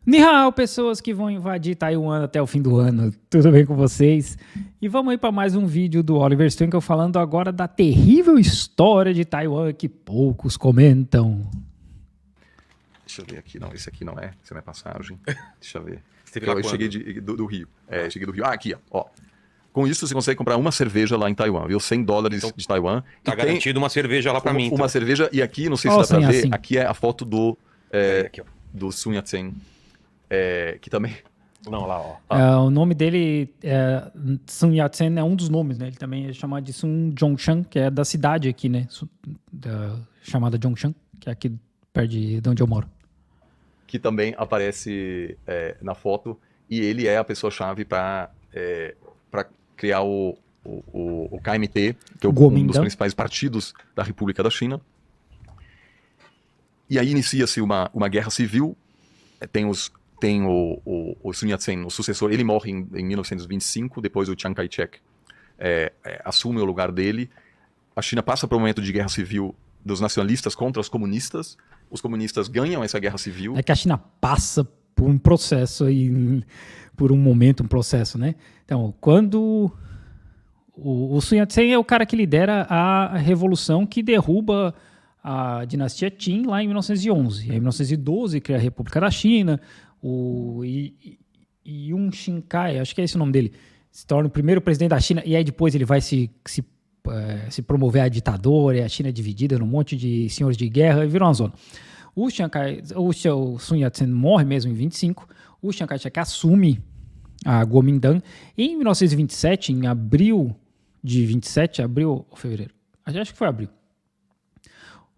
Ni hao, pessoas que vão invadir Taiwan até o fim do ano. Tudo bem com vocês? E vamos aí para mais um vídeo do Oliver Strinkel falando agora da terrível história de Taiwan que poucos comentam. Deixa eu ver aqui, não, esse aqui não é, essa é minha passagem. Deixa eu ver. Eu cheguei do Rio. Cheguei do Rio. Ah, aqui, ó. Com isso você consegue comprar uma cerveja lá em Taiwan, viu? $100 então, de Taiwan. Tá garantido uma cerveja lá pra mim. Uma então. cerveja, e aqui, não sei se dá pra ver, assim. aqui é a foto do aqui, ó. do Sun Yat-sen, que também... Não, lá, ó. O nome dele, Sun Yat-sen, é um dos nomes, né? Ele também é chamado de Sun Zhongshan, que é da cidade aqui, né? Chamada Zhongshan, que é aqui perto de onde eu moro. Que também aparece na foto, e ele é a pessoa-chave para criar o KMT, que é um dos principais partidos da República da China. E aí inicia-se uma guerra civil. Tem o Sun Yat-sen, o sucessor, ele morre em 1925, depois o Chiang Kai-shek assume o lugar dele. A China passa por um momento de guerra civil dos nacionalistas contra os comunistas. Os comunistas ganham essa guerra civil. É que a China passa por um processo aí, por um momento, um processo, né? Então, quando o Sun Yat-sen é o cara que lidera a revolução que derruba a dinastia Qin lá em 1911. Em 1912 cria a República da China, o Yun Xinkai, acho que é esse o nome dele, se torna o primeiro presidente da China, e aí depois ele vai se promover a ditadura, e a China é dividida num monte de senhores de guerra, e virou uma zona. O Sun Yat-sen morre mesmo em 25, o Chiang Kai-shek assume a Kuomintang, e em 1927, em abril de 27, abril ou fevereiro, acho que foi abril,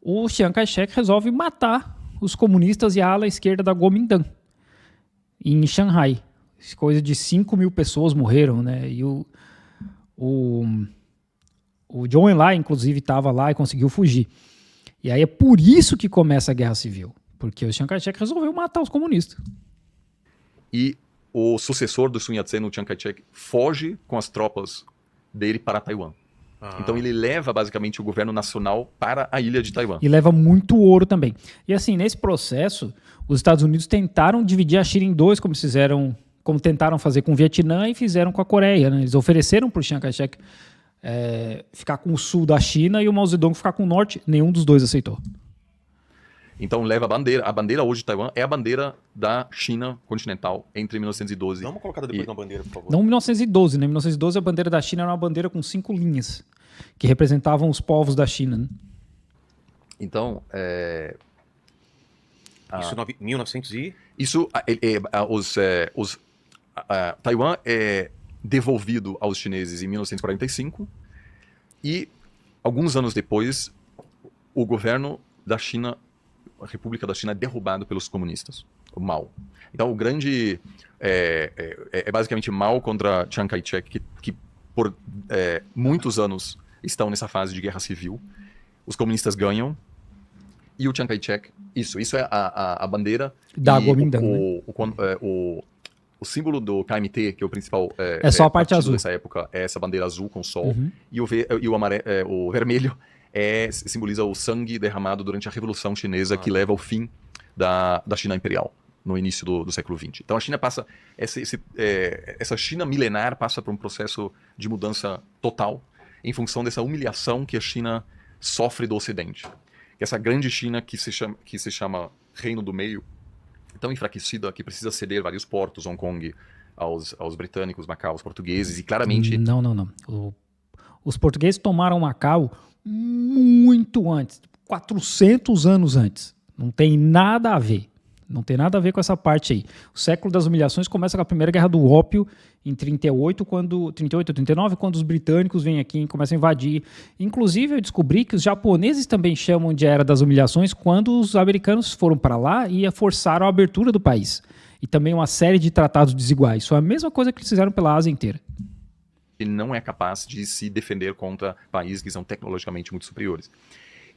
o Chiang Kai-shek resolve matar os comunistas e a ala esquerda da Kuomintang, em Shanghai. Coisa de 5 mil pessoas morreram, né? E o Zhou Enlai, inclusive, estava lá e conseguiu fugir. E aí é por isso que começa a Guerra Civil, porque o Chiang Kai-shek resolveu matar os comunistas. E o sucessor do Sun Yat-sen, o Chiang Kai-shek, foge com as tropas dele para Taiwan. Então ele leva basicamente o governo nacional para a ilha de Taiwan. E leva muito ouro também. E assim, nesse processo, os Estados Unidos tentaram dividir a China em dois, como tentaram fazer com o Vietnã e fizeram com a Coreia, né? Eles ofereceram para o Chiang Kai-shek ficar com o sul da China e o Mao Zedong ficar com o norte. Nenhum dos dois aceitou. Então leva a bandeira. A bandeira hoje de Taiwan é a bandeira da China continental entre 1912. Dá uma colocada depois na bandeira, por favor. Não 1912, né? Em 1912 a bandeira da China era uma bandeira com 5 linhas, que representavam os povos da China, né? Então, Isso 1900 e... Isso, Taiwan é devolvido aos chineses em 1945 e alguns anos depois o governo da China, a República da China, é derrubado pelos comunistas, o Mao. Então o grande é basicamente Mao contra Chiang Kai-shek, que por muitos anos estão nessa fase de guerra civil. Os comunistas ganham e o Chiang Kai-shek, isso é a bandeira da Kuomintang, o símbolo do KMT, que é o principal só a parte azul dessa época, é essa bandeira azul com sol, e o vermelho simboliza o sangue derramado durante a Revolução Chinesa, que leva ao fim da China Imperial, no início do século XX. Então a China passa, essa China milenar passa por um processo de mudança total, em função dessa humilhação que a China sofre do Ocidente. Essa grande China que se chama Reino do Meio, tão enfraquecida que precisa ceder vários portos, Hong Kong, aos britânicos, Macau, aos portugueses, e claramente... Não. Os portugueses tomaram Macau muito antes, 400 anos antes. Não tem nada a ver. Não tem nada a ver com essa parte aí. O século das humilhações começa com a Primeira Guerra do Ópio, em 38 ou 39, quando os britânicos vêm aqui e começam a invadir. Inclusive, eu descobri que os japoneses também chamam de Era das Humilhações quando os americanos foram para lá e forçaram a abertura do país. E também uma série de tratados desiguais. Foi a mesma coisa que eles fizeram pela Ásia inteira. E não é capaz de se defender contra países que são tecnologicamente muito superiores.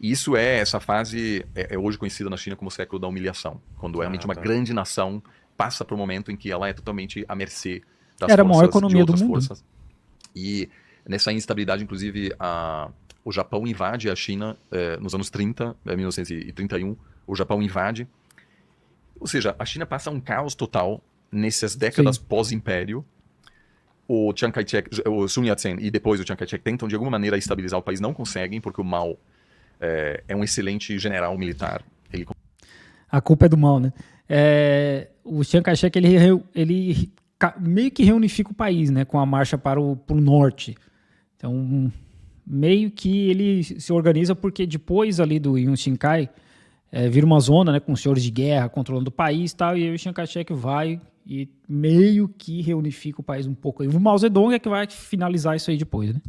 E isso essa fase é hoje conhecida na China como o século da humilhação, quando realmente uma grande nação passa por um momento em que ela é totalmente à mercê das Era a maior forças economia de outras do mundo. forças. E nessa instabilidade, inclusive, o Japão invade a China nos anos 30, 1931, o Japão invade, Ou seja, a China passa um caos total nessas décadas pós-império. O Chiang Kai-shek, o Sun Yat-sen e depois o Chiang Kai-shek tentam de alguma maneira estabilizar o país, não conseguem, porque o Mao é um excelente general militar. A culpa é do Mao, né? O Chiang Kai-shek, ele meio que reunifica o país, né? Com a marcha para o norte. Então, meio que ele se organiza porque depois ali do Yun Xinkai, vira uma zona, né? Com senhores de guerra controlando o país e tal, e aí o Chiang Kai-shek vai e meio que reunifica o país um pouco. E o Mao Zedong é que vai finalizar isso aí depois, né?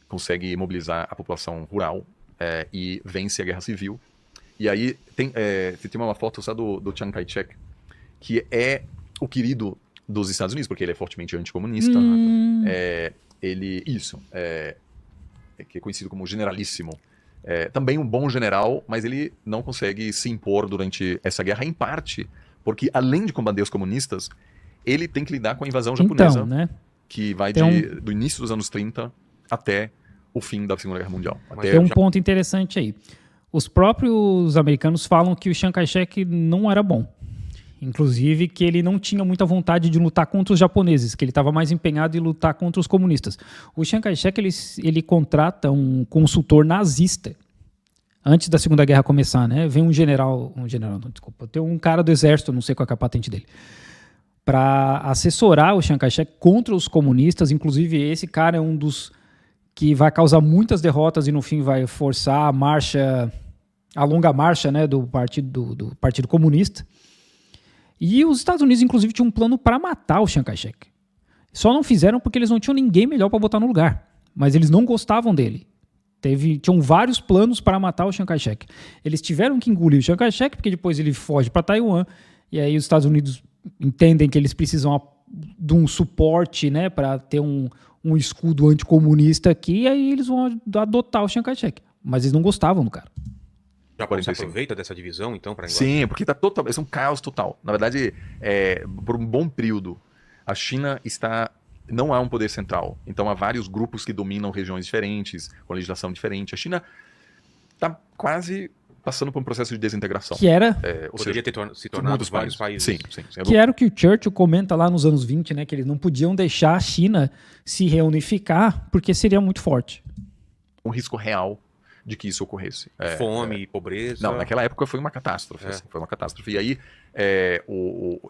Consegue mobilizar a população rural e vence a guerra civil. E aí tem uma foto só do Chiang Kai-shek, que é o querido dos Estados Unidos, porque ele é fortemente anticomunista. Que é conhecido como generalíssimo. Também um bom general, mas ele não consegue se impor durante essa guerra, em parte porque, além de combater os comunistas, ele tem que lidar com a invasão japonesa, então, né? Que vai do início dos anos 30 até o fim da Segunda Guerra Mundial. Tem um ponto interessante aí. Os próprios americanos falam que o Chiang Kai-shek não era bom. Inclusive que ele não tinha muita vontade de lutar contra os japoneses, que ele estava mais empenhado em lutar contra os comunistas. O Chiang Kai-shek ele contrata um consultor nazista antes da Segunda Guerra começar, né? Vem tem um cara do exército, não sei qual é a patente dele, para assessorar o Chiang Kai-shek contra os comunistas. Inclusive esse cara é um dos que vai causar muitas derrotas e no fim vai forçar a longa marcha, né, do Partido Comunista. E os Estados Unidos, inclusive, tinham um plano para matar o Chiang Kai-shek. Só não fizeram porque eles não tinham ninguém melhor para botar no lugar. Mas eles não gostavam dele. Tinham vários planos para matar o Chiang Kai-shek. Eles tiveram que engolir o Chiang Kai-shek, porque depois ele foge para Taiwan. E aí os Estados Unidos entendem que eles precisam de um suporte, né, para ter um escudo anticomunista aqui. E aí eles vão adotar o Chiang Kai-shek. Mas eles não gostavam do cara. O Japão se aproveita dessa divisão, então, para Sim, porque é um caos total. Na verdade, por um bom período, a China não há um poder central. Então, há vários grupos que dominam regiões diferentes, com legislação diferente. A China está quase passando por um processo de desintegração. Que era... Poderia se tornar vários países. Sim. Que era o que o Churchill comenta lá nos anos 20, né? Que eles não podiam deixar a China se reunificar, porque seria muito forte. Um risco real de que isso ocorresse. Fome, pobreza... Não, naquela época foi uma catástrofe. Assim, foi uma catástrofe. E aí,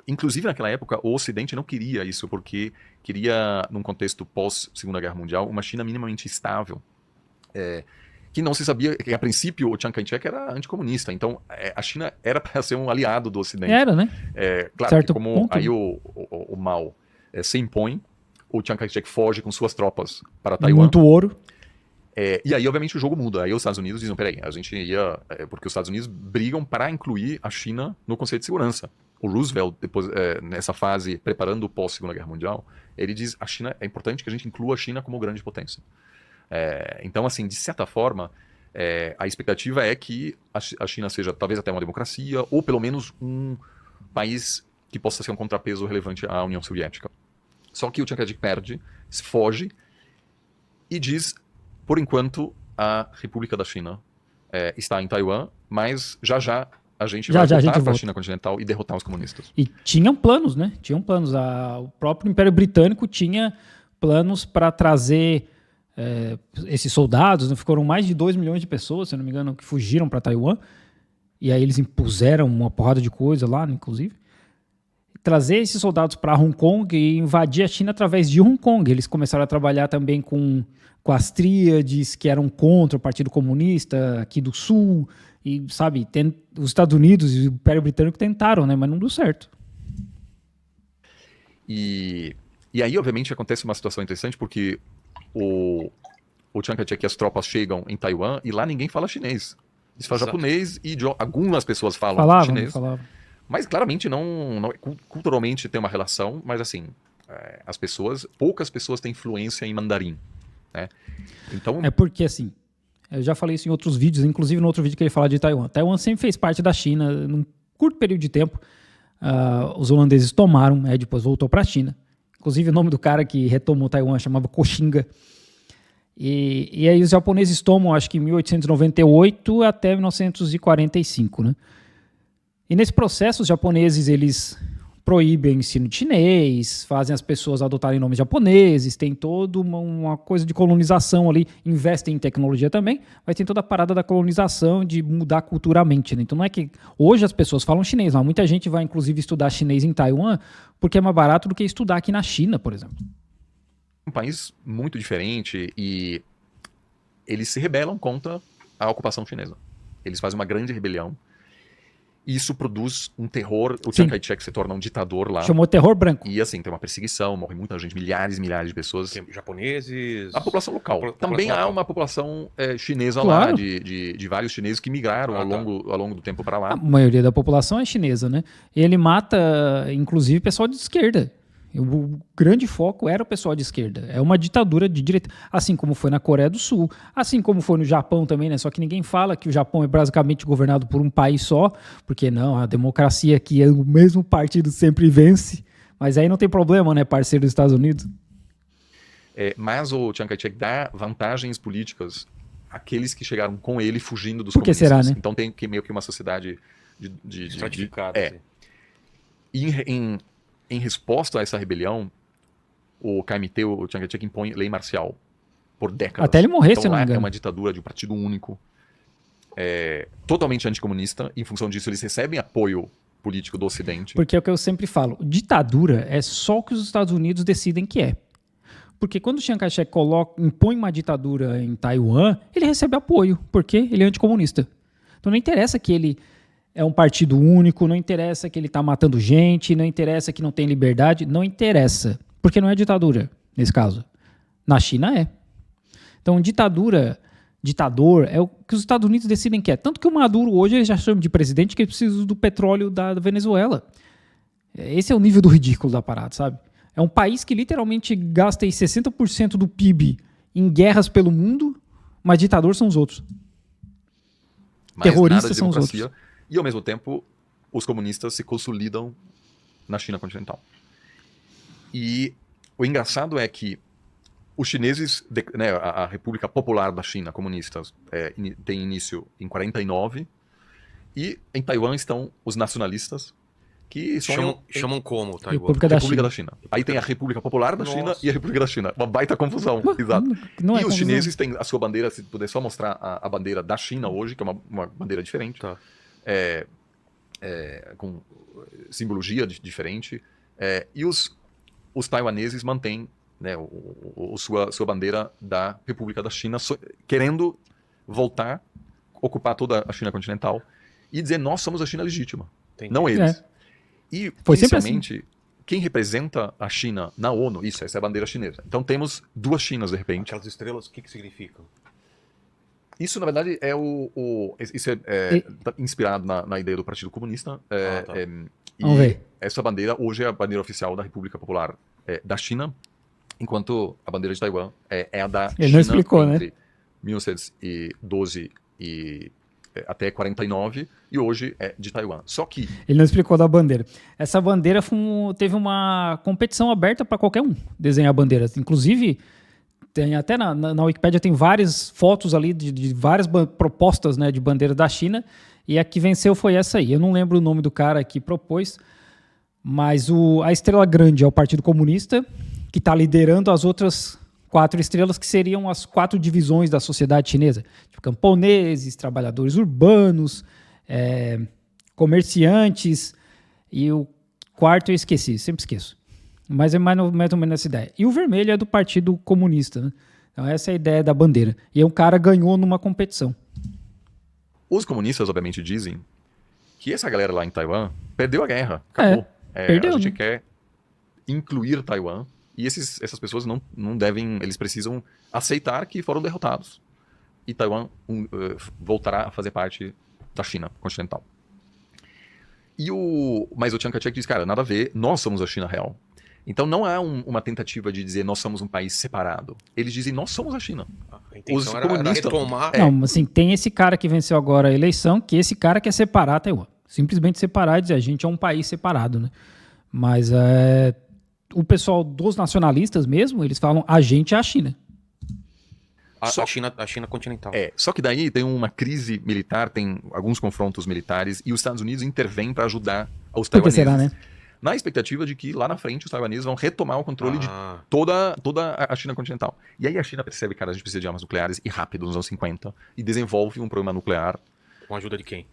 inclusive naquela época, o Ocidente não queria isso, porque queria, num contexto pós-Segunda Guerra Mundial, uma China minimamente estável. Que não se sabia, que a princípio o Chiang Kai-shek era anticomunista. Então, a China era para ser um aliado do Ocidente. Era, né? Claro certo que como ponto. aí o Mao se impõe, o Chiang Kai-shek foge com suas tropas para Taiwan. Muito ouro. E aí, obviamente, o jogo muda. Aí os Estados Unidos dizem, peraí, a gente ia... porque os Estados Unidos brigam para incluir a China no conceito de segurança. O Roosevelt, depois, nessa fase, preparando o pós-Segunda Guerra Mundial, ele diz, é importante que a gente inclua a China como grande potência. Então, assim, de certa forma, a expectativa é que a China seja talvez até uma democracia, ou pelo menos um país que possa ser um contrapeso relevante à União Soviética. Só que o Chiang Kai-shek perde, foge, e diz... Por enquanto, a República da China está em Taiwan, mas já a gente vai voltar para a China continental e derrotar os comunistas. E tinham planos, né? Tinham planos. O próprio Império Britânico tinha planos para trazer esses soldados. Né? Foram mais de 2 milhões de pessoas, se não me engano, que fugiram para Taiwan. E aí eles impuseram uma porrada de coisa lá, inclusive. Trazer esses soldados para Hong Kong e invadir a China através de Hong Kong. Eles começaram a trabalhar também com as tríades que eram contra o Partido Comunista aqui do Sul. E, sabe, os Estados Unidos e o Império Britânico tentaram, né? Mas não deu certo. E aí, obviamente, acontece uma situação interessante porque o Chiang Kai-shek e as tropas chegam em Taiwan e lá ninguém fala chinês. Eles falam japonês e algumas pessoas falam chinês. Mas claramente culturalmente tem uma relação, mas assim, poucas pessoas têm influência em mandarim. Né? Então... É porque assim, eu já falei isso em outros vídeos, inclusive no outro vídeo que ele fala de Taiwan. Taiwan sempre fez parte da China, num curto período de tempo, os holandeses tomaram, depois voltou para a China. Inclusive o nome do cara que retomou Taiwan chamava Koxinga. E aí os japoneses tomam, acho que em 1898 até 1945, né? E nesse processo, os japoneses, eles proíbem o ensino de chinês, fazem as pessoas adotarem nomes japoneses, tem toda uma coisa de colonização ali, investem em tecnologia também, mas tem toda a parada da colonização, de mudar culturalmente, né? Então não é que hoje as pessoas falam chinês, mas muita gente vai inclusive estudar chinês em Taiwan porque é mais barato do que estudar aqui na China, por exemplo. Um país muito diferente e eles se rebelam contra a ocupação chinesa. Eles fazem uma grande rebelião. E isso produz um terror. O Chiang Kai-shek se torna um ditador lá. Chamou terror branco. E assim, tem uma perseguição, morre muita gente, milhares de pessoas. Tem japoneses. A população local. Também há uma população chinesa lá, de vários chineses que migraram ao longo do tempo para lá. A maioria da população é chinesa, né? E ele mata, inclusive, pessoal de esquerda. O grande foco era o pessoal de esquerda. É uma ditadura de direita, assim como foi na Coreia do Sul, assim como foi no Japão também, né? Só que ninguém fala que o Japão é basicamente governado por um país só, porque não, a democracia aqui é o mesmo partido sempre vence, mas aí não tem problema, né, parceiro dos Estados Unidos. Mas o Chiang Kai-shek dá vantagens políticas àqueles que chegaram com ele fugindo dos comunistas. Por que será, né? Então tem meio que uma sociedade estratificada. Em resposta a essa rebelião, o KMT, o Chiang Kai-shek, impõe lei marcial por décadas. Até ele morrer, então, se não me engano. É uma ditadura de um partido único, totalmente anticomunista. Em função disso, eles recebem apoio político do Ocidente. Porque é o que eu sempre falo, ditadura é só o que os Estados Unidos decidem que é. Porque quando o Chiang Kai-shek impõe uma ditadura em Taiwan, ele recebe apoio, porque ele é anticomunista. Então não interessa que ele é um partido único, não interessa que ele está matando gente, não interessa que não tem liberdade, não interessa, porque não é ditadura, nesse caso. Na China é. Então, ditador é o que os Estados Unidos decidem que é. Tanto que o Maduro hoje eles já chamam de presidente que ele precisa do petróleo da Venezuela. Esse é o nível do ridículo da parada, sabe? É um país que literalmente gasta aí 60% do PIB em guerras pelo mundo, mas ditadores são os outros. Terroristas são os outros. E, ao mesmo tempo, os comunistas se consolidam na China continental. E o engraçado é que os chineses, a República Popular da China comunista tem início em 49, e em Taiwan estão os nacionalistas, que chamam como Taiwan? República da China. Aí tem a República Popular da China e a República da China. Uma baita confusão, exato. Não e os chineses têm a sua bandeira, se puder só mostrar a bandeira da China hoje, que é uma bandeira diferente. Tá. Com simbologia diferente, e os taiwaneses mantêm, né, sua bandeira da República da China, querendo voltar, ocupar toda a China continental e dizer nós somos a China legítima, não eles. E, inicialmente, assim, quem representa a China na ONU, essa é a bandeira chinesa. Então temos duas Chinas, de repente. Aquelas estrelas, o que significam? Isso, na verdade, isso tá inspirado na ideia do Partido Comunista. Vamos ver. Essa bandeira hoje é a bandeira oficial da República Popular da China, enquanto a bandeira de Taiwan é a da Ele China não explicou, entre né? 1912 e até 49, e hoje é de Taiwan. Só que... Ele não explicou da bandeira. Essa bandeira teve uma competição aberta para qualquer um desenhar a bandeira. Inclusive... Tem até na Wikipédia tem várias fotos ali de várias propostas, né, de bandeira da China, e a que venceu foi essa aí. Eu não lembro o nome do cara que propôs, mas a estrela grande é o Partido Comunista, que está liderando as outras 4 estrelas, que seriam as 4 divisões da sociedade chinesa. Tipo, camponeses, trabalhadores urbanos, comerciantes, e o quarto eu esqueci, sempre esqueço. Mas é mais ou menos essa ideia. E o vermelho é do Partido Comunista, né? Então essa é a ideia da bandeira. E um cara ganhou numa competição. Os comunistas, obviamente, dizem que essa galera lá em Taiwan perdeu a guerra. Acabou. Perdeu, a gente né? quer incluir Taiwan. E essas pessoas não devem... Eles precisam aceitar que foram derrotados. E Taiwan voltará a fazer parte da China continental. Mas o Chiang Kai-shek diz, cara, nada a ver, nós somos a China real. Então não há uma tentativa de dizer nós somos um país separado. Eles dizem nós somos a China. A intenção era retomar... Não, assim, tem esse cara que venceu agora a eleição, que esse cara quer separar Taiwan. Simplesmente separar e dizer a gente é um país separado, né? Mas o pessoal dos nacionalistas mesmo, eles falam a gente é a China. A China continental. Só que daí tem uma crise militar, tem alguns confrontos militares, e os Estados Unidos intervêm para ajudar os taiwaneses. Será, né? Na expectativa de que lá na frente os taiwaneses vão retomar o controle de toda a China continental. E aí a China percebe, cara, a gente precisa de armas nucleares, e rápido, nos anos 50, e desenvolve um programa nuclear. Com a ajuda de quem?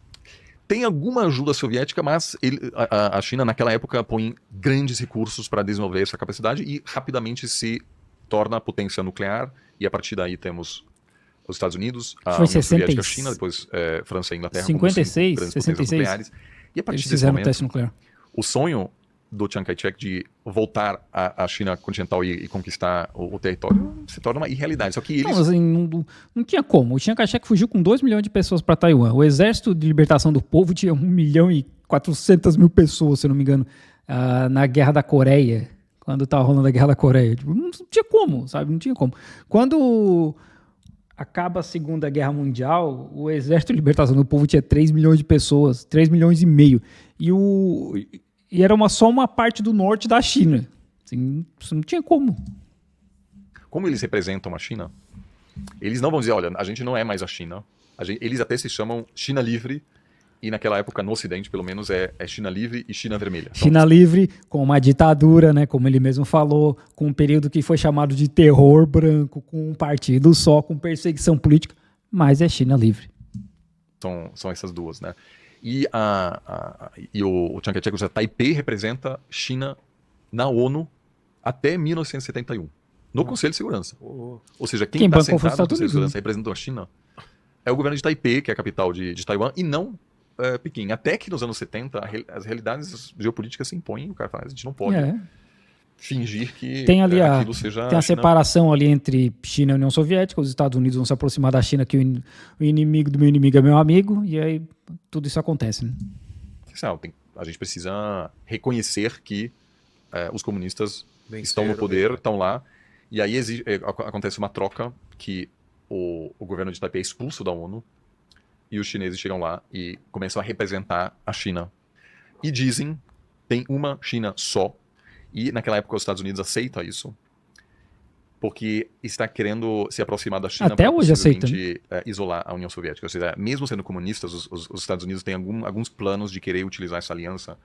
Tem alguma ajuda soviética, mas a China naquela época põe grandes recursos para desenvolver essa capacidade e rapidamente se torna potência nuclear, e a partir daí temos os Estados Unidos, a União Soviética, a China, depois França e Inglaterra 56, como 66. nucleares. E a partir Eles desse fizeram momento, teste nuclear. o sonho do Chiang Kai-shek de voltar à China continental e conquistar o território se torna uma irrealidade. Só que eles... Não, assim, não tinha como. O Chiang Kai-shek fugiu com 2 milhões de pessoas para Taiwan. O Exército de Libertação do Povo tinha 1.400.000 pessoas, se eu não me engano, na Guerra da Coreia, quando estava rolando a Guerra da Coreia. Tipo, não tinha como, sabe? Não tinha como. Quando acaba a Segunda Guerra Mundial, o Exército de Libertação do Povo tinha 3 milhões de pessoas, 3 milhões e meio. E era só uma parte do norte da China. Assim, isso não tinha como. Como eles representam a China, eles não vão dizer, olha, a gente não é mais a China. Eles até se chamam China Livre, e naquela época, no Ocidente, pelo menos, é China Livre e China Vermelha. Então, China Livre, com uma ditadura, né, como ele mesmo falou, com um período que foi chamado de terror branco, com um partido só, com perseguição política, mas é China Livre. São essas duas, né? E o Chiang Kai-shek, Taipei representa China na ONU até 1971, no Conselho de Segurança. Ou seja, quem está sentado no Conselho de Segurança representando a China é o governo de Taipei, que é a capital de Taiwan, e não Pequim. Até que nos anos 70, as realidades geopolíticas se impõem, o cara fala, a gente não pode fingir que tem ali aquilo seja tem a separação ali entre China e União Soviética, os Estados Unidos vão se aproximar da China, que o inimigo do meu inimigo é meu amigo, e aí tudo isso acontece, né? A gente precisa reconhecer que os comunistas estão no poder, estão lá, e aí acontece uma troca que o governo de Taipei é expulso da ONU, e os chineses chegam lá e começam a representar a China. E dizem, tem uma China só, e naquela época os Estados Unidos aceita isso, porque está querendo se aproximar da China para isolar a União Soviética. Ou seja, mesmo sendo comunistas, os Estados Unidos têm alguns planos de querer utilizar essa aliança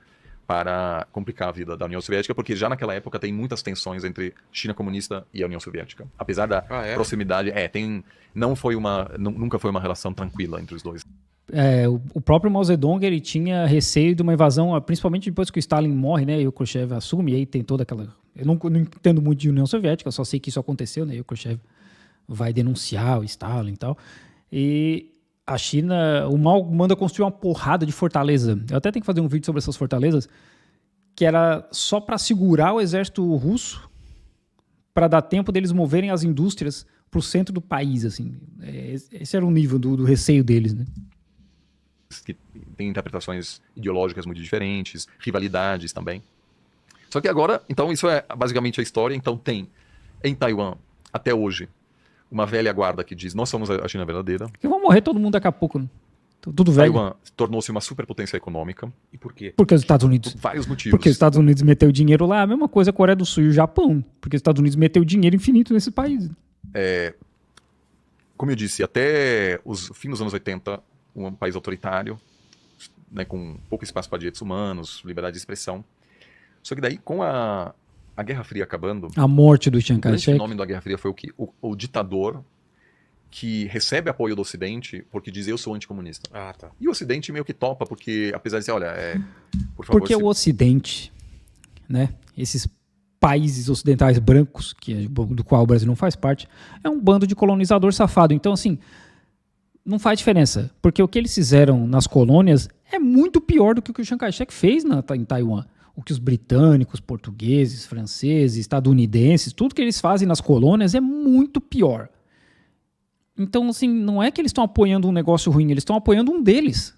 para complicar a vida da União Soviética, porque já naquela época tem muitas tensões entre China comunista e a União Soviética. Apesar da proximidade, nunca foi uma relação tranquila entre os dois. O próprio Mao Zedong, ele tinha receio de uma invasão, principalmente depois que o Stalin morre, né, e o Khrushchev assume, e aí tem toda aquela... Eu não entendo muito de União Soviética, eu só sei que isso aconteceu, né, e o Khrushchev vai denunciar o Stalin e tal. E a China, o Mao manda construir uma porrada de fortaleza. Eu até tenho que fazer um vídeo sobre essas fortalezas, que era só para segurar o exército russo, para dar tempo deles moverem as indústrias para o centro do país, assim. Esse era o nível do receio deles, né? Que tem interpretações ideológicas muito diferentes, rivalidades também. Só que agora, então isso é basicamente a história. Então tem em Taiwan, até hoje, uma velha guarda que diz, nós somos a China verdadeira. Que vão morrer todo mundo daqui a pouco, né? Tudo velho. Taiwan tornou-se uma superpotência econômica. E por quê? Porque os Estados Unidos... Por vários motivos. Porque os Estados Unidos meteu dinheiro lá, a mesma coisa a Coreia do Sul e o Japão. Porque os Estados Unidos meteu dinheiro infinito nesse país. Como eu disse, até os fim dos anos 80, um país autoritário, né, com pouco espaço para direitos humanos, liberdade de expressão. Só que daí, com a Guerra Fria acabando... A morte do Chiang Kai-shek. O grande fenômeno da Guerra Fria foi o ditador que recebe apoio do Ocidente porque diz, eu sou anticomunista. Tá. E o Ocidente meio que topa, porque apesar de dizer, olha, por favor... Porque o Ocidente, né, esses países ocidentais brancos, do qual o Brasil não faz parte, é um bando de colonizador safado. Então, assim, não faz diferença. Porque o que eles fizeram nas colônias é muito pior do que o Chiang Kai-shek fez em Taiwan. O que os britânicos, portugueses, franceses, estadunidenses, tudo que eles fazem nas colônias é muito pior. Então, assim, não é que eles estão apoiando um negócio ruim, eles estão apoiando um deles.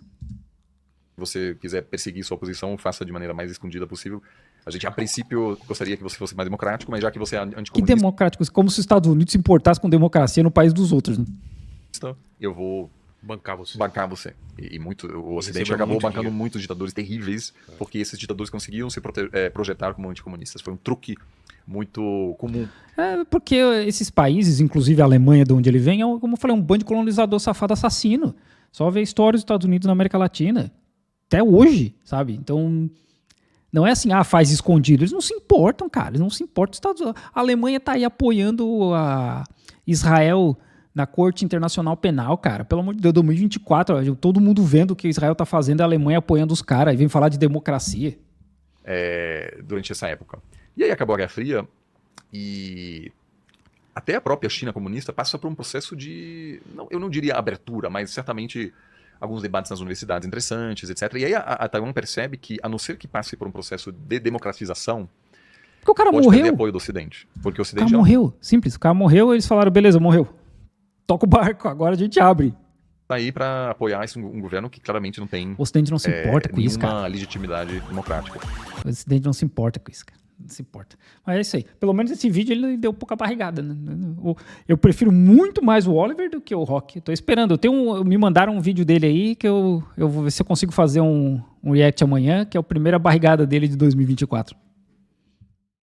Se você quiser perseguir sua oposição, faça de maneira mais escondida possível. A gente, a princípio, gostaria que você fosse mais democrático, mas já que você é anticomunista... Que democrático? Como se os Estados Unidos se importassem com democracia no país dos outros, né? Eu vou Bancar você. bancar você. E muito, o Ocidente recebeu acabou muito bancando dinheiro. muitos ditadores terríveis, porque esses ditadores conseguiam se projetar como anticomunistas. Foi um truque muito comum. Porque esses países, inclusive a Alemanha, de onde ele vem, como eu falei, um bando de colonizador safado assassino. Só ver a história dos Estados Unidos na América Latina. Até hoje, sabe? Então, não é assim, faz escondido. Eles não se importam, cara. Eles não se importam. A Alemanha tá aí apoiando a Israel na Corte Internacional Penal, cara. Pelo amor de Deus, 2024, ó, todo mundo vendo o que Israel tá fazendo, a Alemanha apoiando os caras. E vem falar de democracia. Durante essa época. E aí acabou a Guerra Fria e até a própria China comunista passa por um processo de, eu não diria abertura, mas certamente alguns debates nas universidades interessantes, etc. E aí a Taiwan percebe que, a não ser que passe por um processo de democratização, Porque o cara pode perder morreu. apoio do Ocidente. Porque o O Ocidente cara morreu. Simples. O cara morreu, eles falaram, beleza, morreu. Toca o barco, agora a gente abre. está aí para apoiar um governo que claramente não tem O Ocidente não se importa com isso, cara. nenhuma legitimidade democrática. O Ocidente não se importa com isso, cara. Não se importa. Mas é isso aí. Pelo menos esse vídeo ele deu pouca barrigada. Né? Eu prefiro muito mais o Oliver do que o Rock. Tô esperando. Me mandaram um vídeo dele aí que eu vou ver se eu consigo fazer um react amanhã, que é a primeira barrigada dele de 2024.